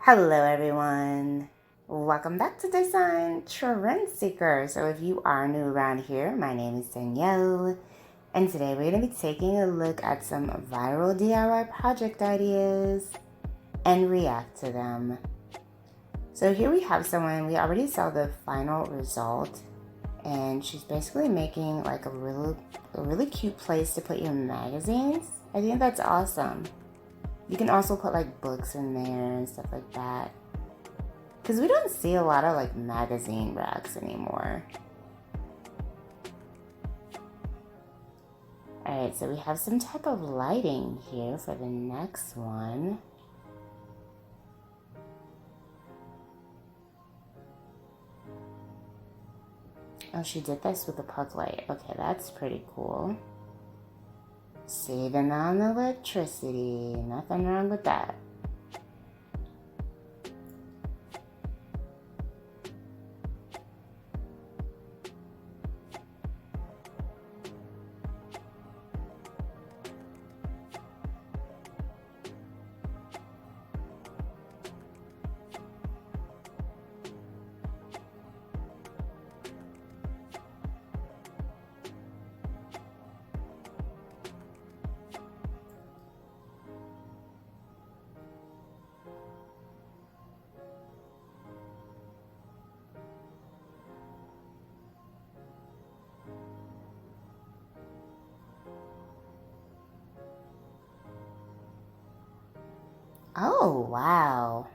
Hello everyone, welcome back to Design Trend Seeker. So if you are new around here, my name is Danielle, and today we're going to be taking a look at some viral DIY project ideas and react to them. So here we have someone, we already saw the final result, and she's basically making like a really cute place to put your magazines. I think that's awesome. You can also put like books in there and stuff like that, because we don't see a lot of like magazine racks anymore. Alright, so we have some type of lighting here for the next one. Oh, she did this with a plug light. Okay, that's pretty cool. Saving on electricity. Nothing wrong with that. Oh, wow.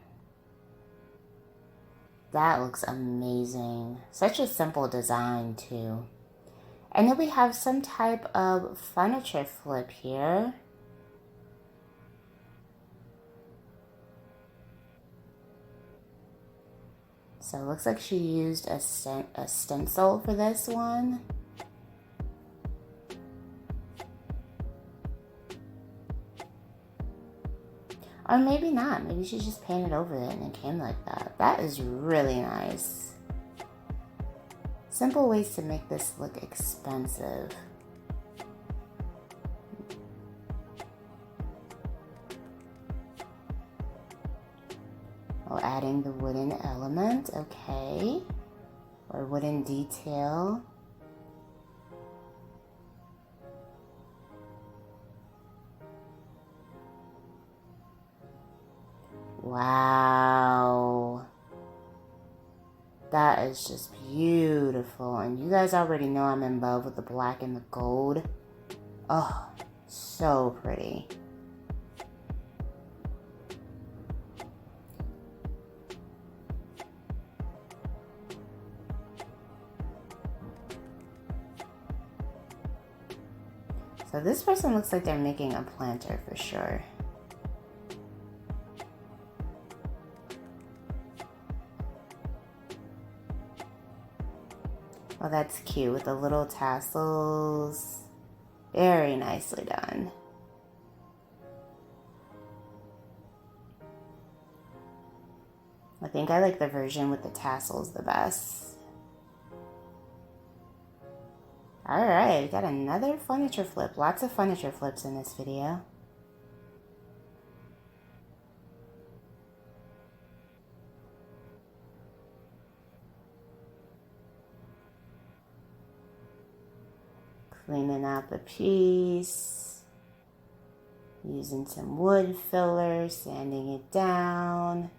That looks amazing. Such a simple design, too. And then we have some type of furniture flip here. So it looks like she used a stencil for this one. Or maybe not. Maybe she just painted over it and it came like that. That is really nice. Simple ways to make this look expensive. Oh, adding the wooden element, okay. Or wooden detail. Wow. That is just beautiful. And you guys already know I'm in love with the black and the gold. Oh, so pretty. So this person looks like they're making a planter for sure. Oh, that's cute with the little tassels. Very nicely done. I think I like the version with the tassels the best. Alright, we got another furniture flip. Lots of furniture flips in this video. Cleaning out the piece. Using some wood filler, sanding it down.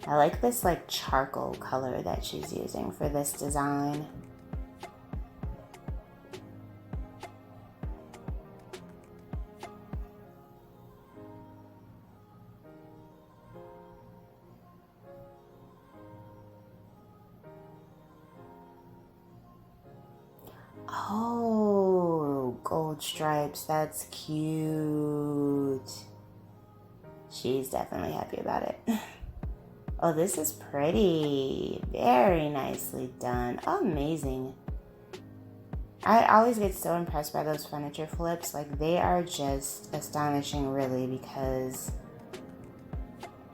I like this like charcoal color that she's using for this design. Oh, gold stripes, that's cute. She's definitely happy about it. Oh, this is pretty. Very nicely done. Amazing. I always get so impressed by those furniture flips. Like, they are just astonishing, really, because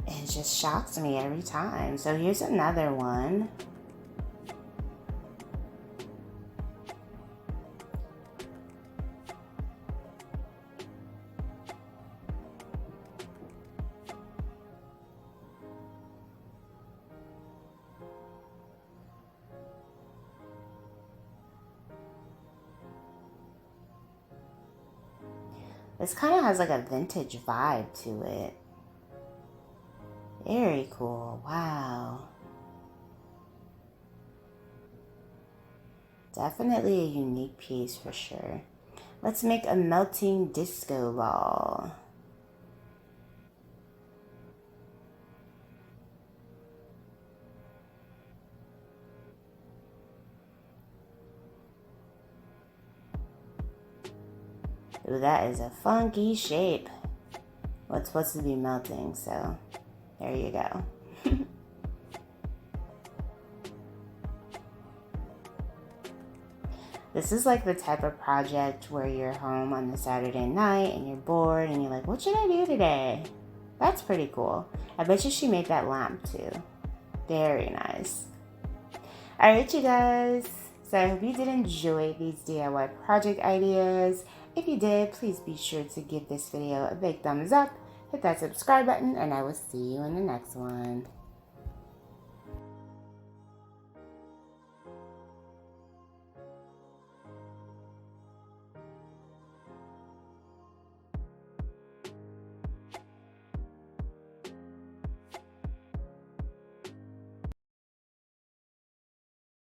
it just shocks me every time. So here's another one. This kind of has like a vintage vibe to it. Very cool. Wow. Definitely a unique piece for sure. Let's make a melting disco ball. Ooh, that is a funky shape. Well, it's supposed to be melting, so there you go. This is like the type of project where you're home on a Saturday night and you're bored and you're like, what should I do today? That's pretty cool. I bet you she made that lamp too. Very nice. Alright, you guys. So I hope you did enjoy these DIY project ideas. If you did, please be sure to give this video a big thumbs up, hit that subscribe button, and I will see you in the next one.